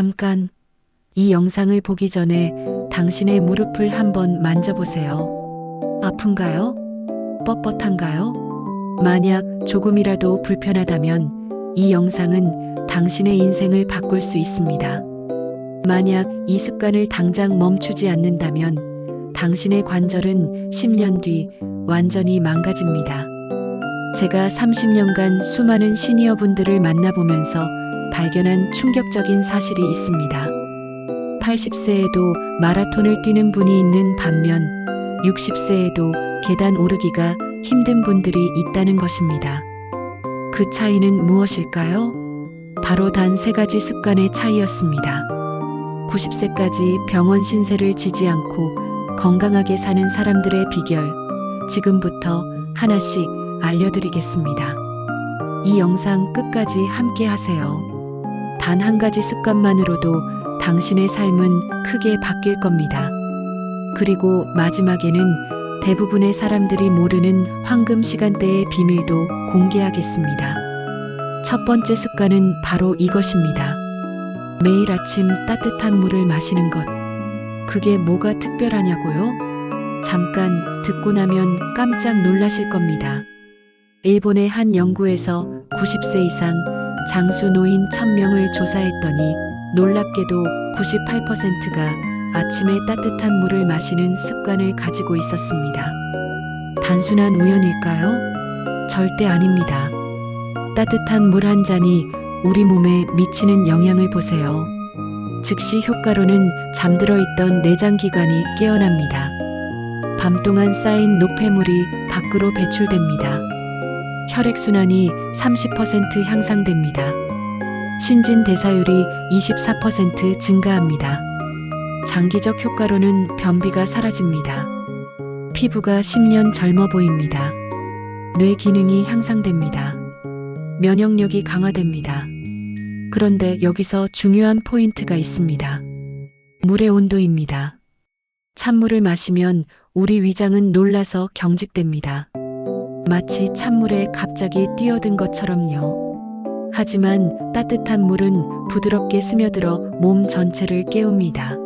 잠깐, 이 영상을 보기 전에 당신의 무릎을 한번 만져보세요. 아픈가요? 뻣뻣한가요? 만약 조금이라도 불편하다면 이 영상은 당신의 인생을 바꿀 수 있습니다. 만약 이 습관을 당장 멈추지 않는다면 당신의 관절은 10년 뒤 완전히 망가집니다. 제가 30년간 수많은 시니어분들을 만나보면서 발견한 충격적인 사실이 있습니다. 80세에도 마라톤을 뛰는 분이 있는 반면 60세에도 계단 오르기가 힘든 분들이 있다는 것입니다. 그 차이는 무엇일까요? 바로 단 3가지 습관의 차이였습니다. 90세까지 병원 신세를 지지 않고 건강하게 사는 사람들의 비결, 지금부터 하나씩 알려드리겠습니다. 이 영상 끝까지 함께 하세요. 단 한 가지 습관만으로도 당신의 삶은 크게 바뀔 겁니다. 그리고 마지막에는 대부분의 사람들이 모르는 황금 시간대의 비밀도 공개하겠습니다. 첫 번째 습관은 바로 이것입니다. 매일 아침 따뜻한 물을 마시는 것. 그게 뭐가 특별하냐고요? 잠깐 듣고 나면 깜짝 놀라실 겁니다. 일본의 한 연구에서 90세 이상 장수 노인 1000명을 조사했더니 놀랍게도 98%가 아침에 따뜻한 물을 마시는 습관을 가지고 있었습니다. 단순한 우연일까요? 절대 아닙니다. 따뜻한 물 한 잔이 우리 몸에 미치는 영향을 보세요. 즉시 효과로는 잠들어 있던 내장기관이 깨어납니다. 밤 동안 쌓인 노폐물이 밖으로 배출됩니다. 혈액순환이 30% 향상됩니다. 신진대사율이 24% 증가합니다. 장기적 효과로는 변비가 사라집니다. 피부가 10년 젊어 보입니다. 뇌 기능이 향상됩니다. 면역력이 강화됩니다. 그런데 여기서 중요한 포인트가 있습니다. 물의 온도입니다. 찬물을 마시면 우리 위장은 놀라서 경직됩니다. 마치 찬물에 갑자기 뛰어든 것처럼요. 하지만 따뜻한 물은 부드럽게 스며들어 몸 전체를 깨웁니다.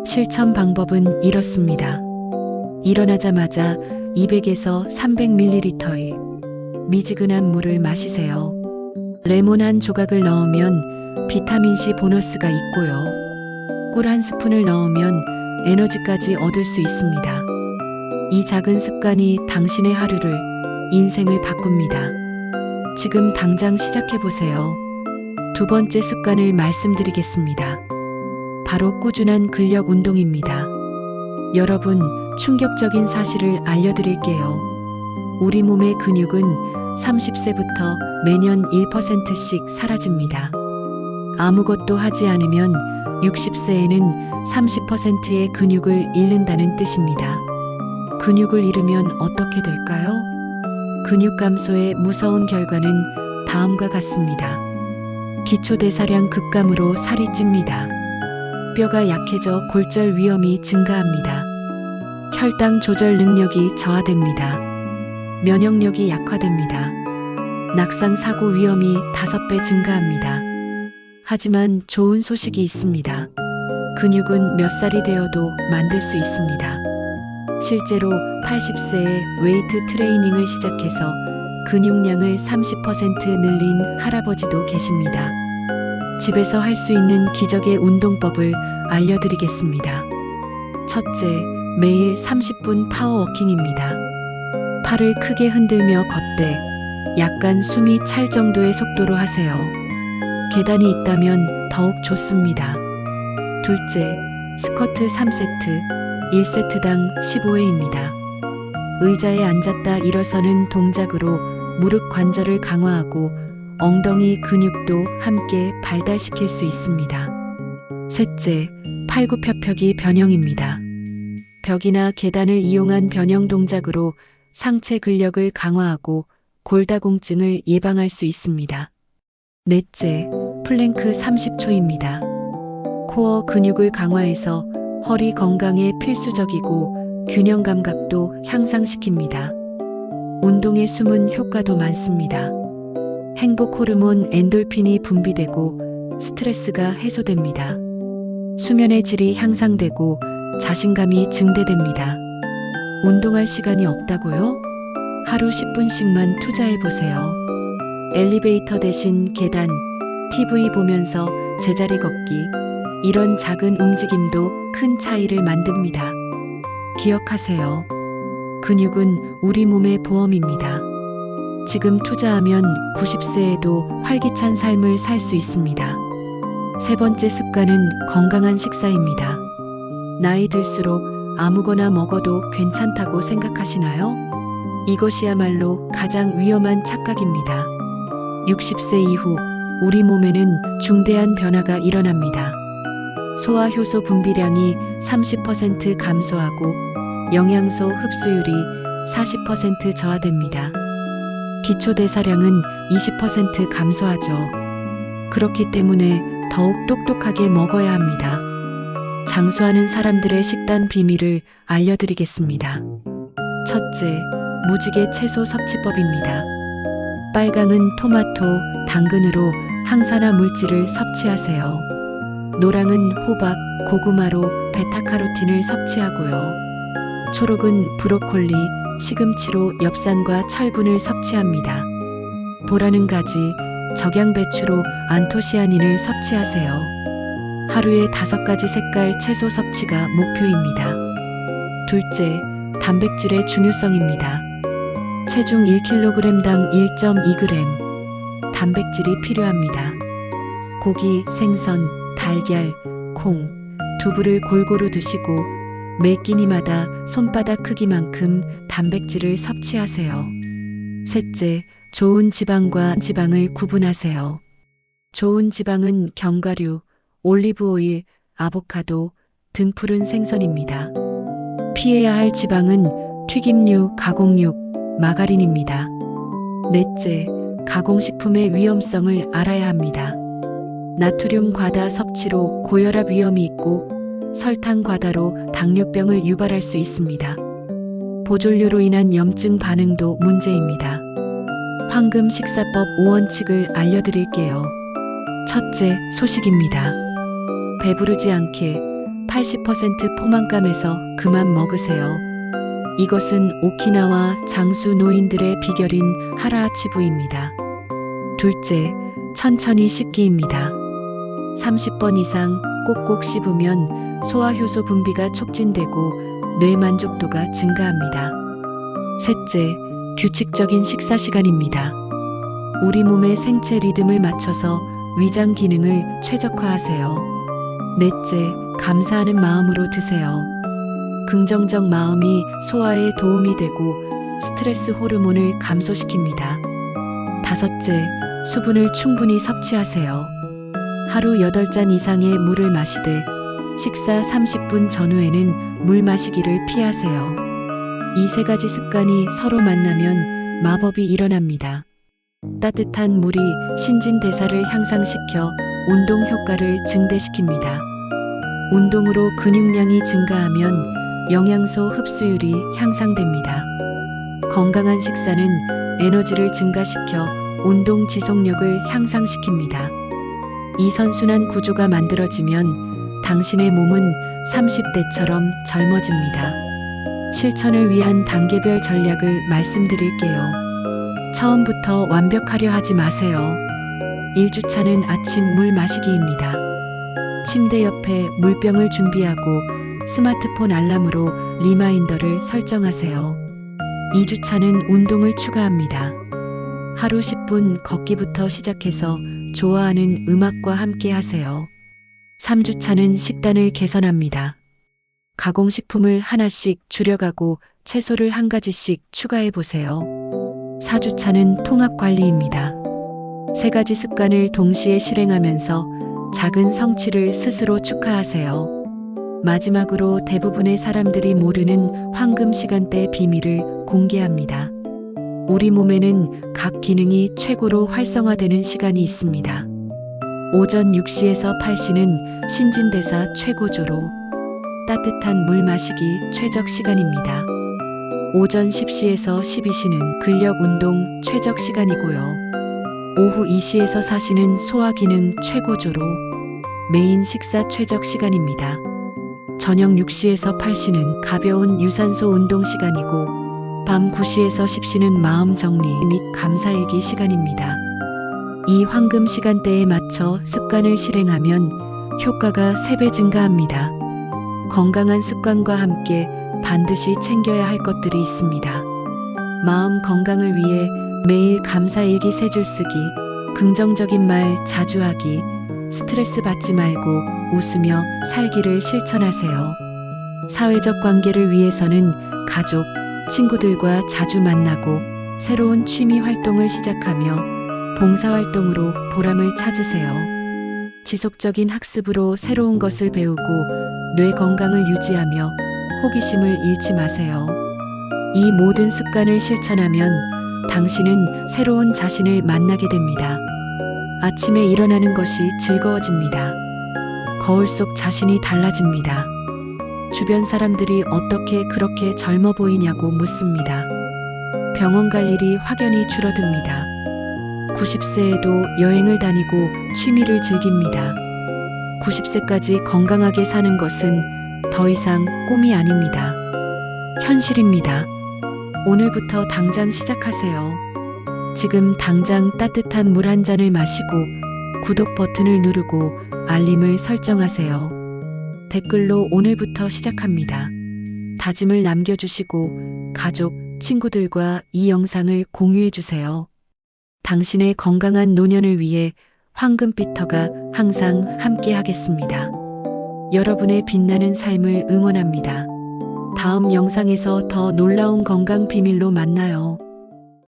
실천 방법은 이렇습니다. 일어나자마자 200에서 300ml의 미지근한 물을 마시세요. 레몬 한 조각을 넣으면 비타민C 보너스가 있고요. 꿀 한 스푼을 넣으면 에너지까지 얻을 수 있습니다. 이 작은 습관이 당신의 하루를, 인생을 바꿉니다. 지금 당장 시작해보세요. 두 번째 습관을 말씀드리겠습니다. 바로 꾸준한 근력 운동입니다. 여러분, 충격적인 사실을 알려드릴게요. 우리 몸의 근육은 30세부터 매년 1%씩 사라집니다. 아무것도 하지 않으면 60세에는 30%의 근육을 잃는다는 뜻입니다. 근육을 잃으면 어떻게 될까요? 근육 감소의 무서운 결과는 다음과 같습니다. 기초대사량 급감으로 살이 찝니다. 뼈가 약해져 골절 위험이 증가합니다. 혈당 조절 능력이 저하됩니다. 면역력이 약화됩니다. 낙상 사고 위험이 5배 증가합니다. 하지만 좋은 소식이 있습니다. 근육은 몇 살이 되어도 만들 수 있습니다. 실제로 80세에 웨이트 트레이닝을 시작해서 근육량을 30% 늘린 할아버지도 계십니다. 집에서 할 수 있는 기적의 운동법을 알려드리겠습니다. 첫째, 매일 30분 파워워킹입니다. 팔을 크게 흔들며 걷되 약간 숨이 찰 정도의 속도로 하세요. 계단이 있다면 더욱 좋습니다. 둘째, 스쿼트 3세트, 1세트당 15회입니다. 의자에 앉았다 일어서는 동작으로 무릎 관절을 강화하고 엉덩이 근육도 함께 발달시킬 수 있습니다. 셋째, 팔굽혀펴기 변형입니다. 벽이나 계단을 이용한 변형 동작으로 상체 근력을 강화하고 골다공증을 예방할 수 있습니다. 넷째, 플랭크 30초입니다. 코어 근육을 강화해서 허리 건강에 필수적이고 균형 감각도 향상시킵니다. 운동의 숨은 효과도 많습니다. 행복 호르몬 엔돌핀이 분비되고 스트레스가 해소됩니다. 수면의 질이 향상되고 자신감이 증대됩니다. 운동할 시간이 없다고요? 하루 10분씩만 투자해 보세요. 엘리베이터 대신 계단, TV 보면서 제자리 걷기, 이런 작은 움직임도 큰 차이를 만듭니다. 기억하세요. 근육은 우리 몸의 보험입니다. 지금 투자하면 90세에도 활기찬 삶을 살 수 있습니다. 세 번째 습관은 건강한 식사입니다. 나이 들수록 아무거나 먹어도 괜찮다고 생각하시나요? 이것이야말로 가장 위험한 착각입니다. 60세 이후 우리 몸에는 중대한 변화가 일어납니다. 소화효소 분비량이 30% 감소하고 영양소 흡수율이 40% 저하됩니다. 기초대사량은 20% 감소하죠. 그렇기 때문에 더욱 똑똑하게 먹어야 합니다. 장수하는 사람들의 식단 비밀을 알려드리겠습니다. 첫째, 무지개 채소 섭취법입니다. 빨강은 토마토, 당근으로 항산화 물질을 섭취하세요. 노랑은 호박, 고구마로 베타카로틴을 섭취하고요. 초록은 브로콜리, 시금치로 엽산과 철분을 섭취합니다. 보라는 가지, 적양배추로 안토시아닌을 섭취하세요. 하루에 5가지 색깔 채소 섭취가 목표입니다. 둘째, 단백질의 중요성입니다. 체중 1kg당 1.2g 단백질이 필요합니다. 고기, 생선, 달걀, 콩, 두부를 골고루 드시고 매 끼니마다 손바닥 크기만큼 단백질을 섭취하세요. 셋째, 좋은 지방과 지방을 구분하세요. 좋은 지방은 견과류, 올리브오일, 아보카도 등 푸른 생선입니다. 피해야 할 지방은 튀김류, 가공육, 마가린입니다. 넷째, 가공식품의 위험성을 알아야 합니다. 나트륨 과다 섭취로 고혈압 위험이 있고 설탕 과다로 당뇨병을 유발할 수 있습니다. 보존료로 인한 염증 반응도 문제입니다. 황금 식사법 5원칙을 알려드릴게요. 첫째, 소식입니다. 배부르지 않게 80% 포만감에서 그만 먹으세요. 이것은 오키나와 장수 노인들의 비결인 하라하치부입니다. 둘째, 천천히 씹기입니다. 30번 이상 꼭꼭 씹으면 소화효소 분비가 촉진되고 뇌 만족도가 증가합니다. 셋째, 규칙적인 식사 시간입니다. 우리 몸의 생체 리듬을 맞춰서 위장 기능을 최적화하세요. 넷째, 감사하는 마음으로 드세요. 긍정적 마음이 소화에 도움이 되고 스트레스 호르몬을 감소시킵니다. 다섯째, 수분을 충분히 섭취하세요. 하루 8잔 이상의 물을 마시되 식사 30분 전후에는 물 마시기를 피하세요. 이 3가지 습관이 서로 만나면 마법이 일어납니다. 따뜻한 물이 신진대사를 향상시켜 운동 효과를 증대시킵니다. 운동으로 근육량이 증가하면 영양소 흡수율이 향상됩니다. 건강한 식사는 에너지를 증가시켜 운동 지속력을 향상시킵니다. 이 선순환 구조가 만들어지면 당신의 몸은 30대처럼 젊어집니다. 실천을 위한 단계별 전략을 말씀드릴게요. 처음부터 완벽하려 하지 마세요. 1주차는 아침 물 마시기입니다. 침대 옆에 물병을 준비하고 스마트폰 알람으로 리마인더를 설정하세요. 2주차는 운동을 추가합니다. 하루 10분 걷기부터 시작해서 좋아하는 음악과 함께 하세요. 3주차는 식단을 개선합니다. 가공식품을 하나씩 줄여가고 채소를 1가지씩 추가해 보세요. 4주차는 통합 관리입니다. 3가지 습관을 동시에 실행하면서 작은 성취를 스스로 축하하세요. 마지막으로 대부분의 사람들이 모르는 황금 시간대 비밀을 공개합니다. 우리 몸에는 각 기능이 최고로 활성화되는 시간이 있습니다. 오전 6시에서 8시는 신진대사 최고조로 따뜻한 물 마시기 최적 시간입니다. 오전 10시에서 12시는 근력 운동 최적 시간이고요. 오후 2시에서 4시는 소화기능 최고조로 메인 식사 최적 시간입니다. 저녁 6시에서 8시는 가벼운 유산소 운동 시간이고 밤 9시에서 10시는 마음 정리 및 감사일기 시간입니다. 이 황금 시간대에 맞춰 습관을 실행하면 효과가 3배 증가합니다. 건강한 습관과 함께 반드시 챙겨야 할 것들이 있습니다. 마음 건강을 위해 매일 감사일기 3줄 쓰기, 긍정적인 말 자주 하기, 스트레스 받지 말고 웃으며 살기를 실천하세요. 사회적 관계를 위해서는 가족, 친구들과 자주 만나고 새로운 취미 활동을 시작하며 봉사활동으로 보람을 찾으세요. 지속적인 학습으로 새로운 것을 배우고 뇌 건강을 유지하며 호기심을 잃지 마세요. 이 모든 습관을 실천하면 당신은 새로운 자신을 만나게 됩니다. 아침에 일어나는 것이 즐거워집니다. 거울 속 자신이 달라집니다. 주변 사람들이 어떻게 그렇게 젊어 보이냐고 묻습니다. 병원 갈 일이 확연히 줄어듭니다. 90세에도 여행을 다니고 취미를 즐깁니다. 90세까지 건강하게 사는 것은 더 이상 꿈이 아닙니다. 현실입니다. 오늘부터 당장 시작하세요. 지금 당장 따뜻한 물 한 잔을 마시고 구독 버튼을 누르고 알림을 설정하세요. 댓글로 오늘부터 시작합니다. 다짐을 남겨주시고 가족, 친구들과 이 영상을 공유해주세요. 당신의 건강한 노년을 위해 황금비터가 항상 함께 하겠습니다. 여러분의 빛나는 삶을 응원합니다. 다음 영상에서 더 놀라운 건강 비밀로 만나요.